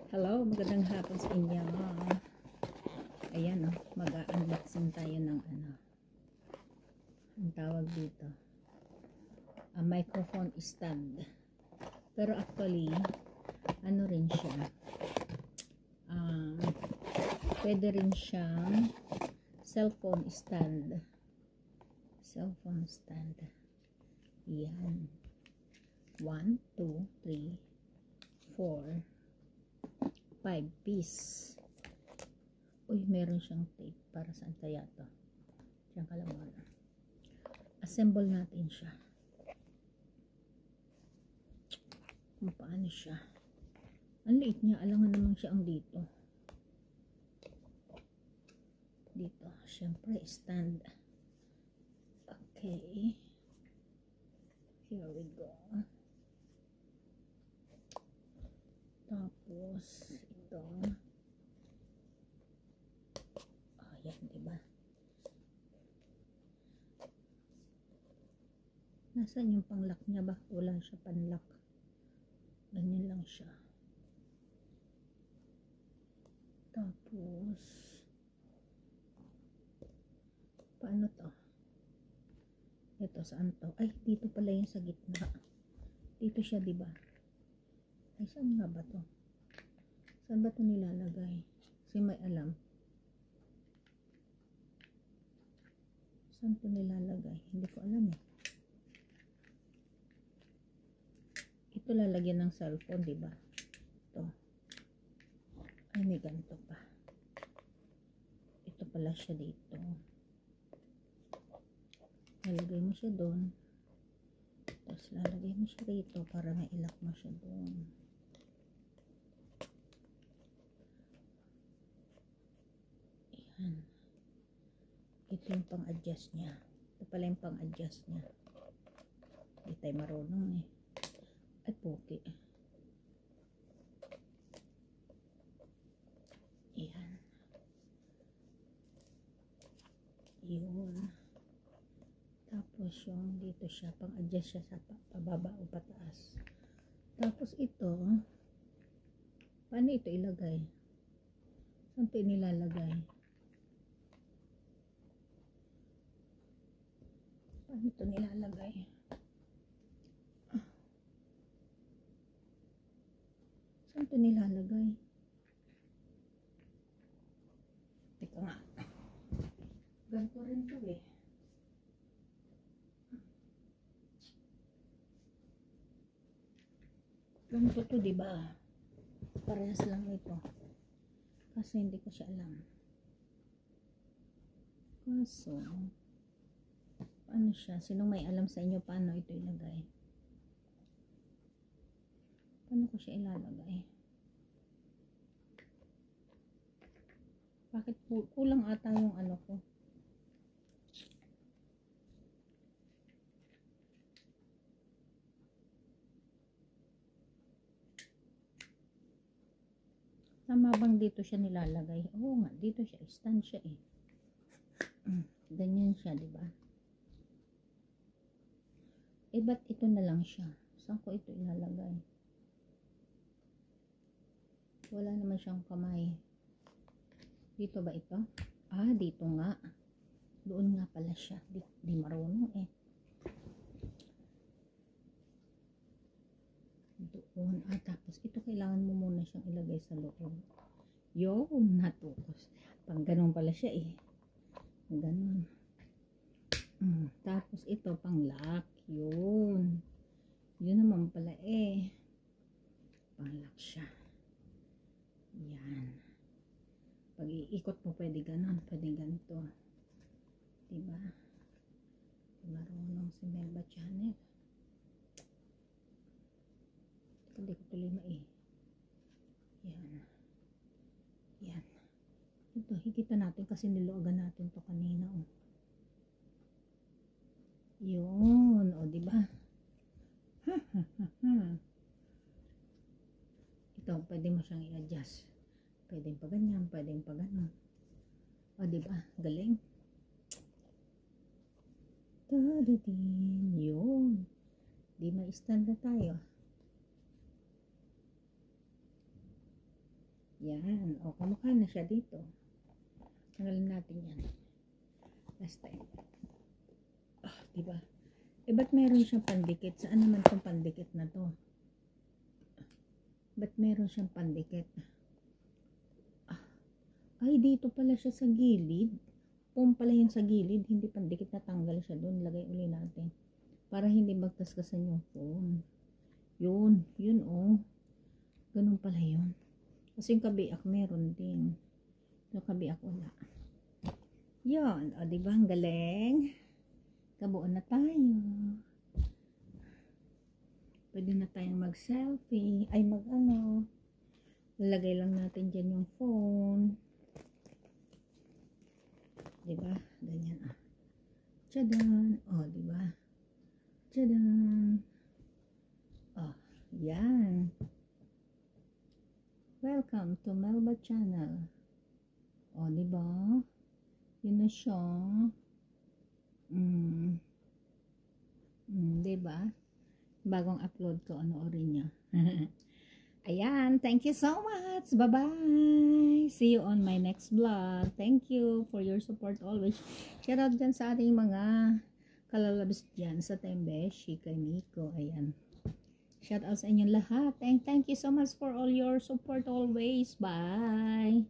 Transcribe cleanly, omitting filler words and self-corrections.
Hello, magandang hapon sa inyo. Ayan o, mag-unboxing tayo ng ang tawag dito, a microphone stand. Pero actually, ano rin siya, pwede rin siyang cellphone stand. Cellphone stand. Yan. 1, 2, 3, 4, 5 piece. Uy, meron siyang tape. Para saan kaya to? Diyan ka lang muna. Assemble natin siya. Kung paano siya. Ang liit niya. Alangan naman siya ang dito. Dito. Siyempre, stand. Okay. Here we go. Tapos, ito. Ayan, diba? Nasaan yung panglock niya ba? Wala siya panlock. Ganyan lang siya. Tapos, paano to? Ito, saan to? Ay, dito pala yung sa gitna. Dito siya, diba? Ay, saan nga ba to? Saan ba to nilalagay? Kasi may alam. Saan to nilalagay? Hindi ko alam eh. Ito lalagyan ng cellphone, diba? Ito. Ay, may ganito pa. Ito pala siya dito. Lalagay mo siya doon. Tapos lalagay mo siya rito para mailak mo siya doon. Ayan. Ito yung pang-adjust niya. Ito pala yung pang-adjust niya. Hindi tayo marunong eh. Ay, poki. Ayan. Yun. Tapos yung dito siya, pang-adjust siya sa pababa o pataas. Tapos ito, paano ito ilagay? Saan ito nilalagay? Paano ito nilalagay? Saan ito nilalagay? Teka nga. Ganito rin ito eh. Ganito to, diba? Parehas lang ito. Kasi hindi ko siya alam. Kaso, paano siya? Sinong may alam sa inyo paano ito ilagay? Paano ko siya ilalagay? Bakit kulang ata yung ano ko? Tama bang dito siya nilalagay? Oo nga, dito siya. Stand siya eh. Ganyan siya, diba? Eh, ba't ito na lang siya? Saan ko ito ilalagay? Wala naman siyang kamay. Dito ba ito? Ah, dito nga. Doon nga pala siya. Di marunong eh. Doon. Ah, tapos ito kailangan mo muna siyang ilagay sa loob. Yun, natukos. Pang ganun pala siya eh. Ganun. Tapos ito pang lock. Yun. Yun naman pala eh. Pang lock siya. Yan. Pag iikot mo pwede ganun. Pwede ganito. Diba? Marunong si Melba Channel. Hindi ko tuloy yan. Yan. Ito, higita natin kasi niluagan natin to kanina. Oh. Yun. O, diba? Ito, pwede mo siyang i-adjust. Pwedeng pa ganyan, pwedeng pa ganun. O, diba? Galing. Tadadin. Yun. Di ma-stand na tayo. Yan. O, kamukha na siya dito. Tanggalin natin yan. Last time. Ah, diba? Eh, ba't meron siyang pandikit? Saan naman itong pandikit na to? Ba't meron siyang pandikit? Ah, ay, dito pala siya sa gilid. Pum pala yun sa gilid. Hindi pandikit, na tanggal siya doon. Lagay uli natin. Para hindi magtaskasan yung phone. Yun oh. Ganun pala yun. Kasi yung kabiak meron din. Yung kabiak wala. Yun. O, diba? Ang galing. Kabuo na tayo. Pwede na tayong mag-selfie. Ay, mag-ano. Lalagay lang natin dyan yung phone. Diba? Ganyan. Tchadan. O, diba? Tchadan. O, yan. Welcome to Melba Channel. O, diba? Yun na siya. Diba? Bagong upload ko, orin niya. Ayan, thank you so much. Bye-bye. See you on my next vlog. Thank you for your support always. Shout out dyan sa ating mga kalalabs dyan sa Tembeshi, kay Nico. Ayan. Shout out sa inyong lahat. Thank you so much for all your support always. Bye.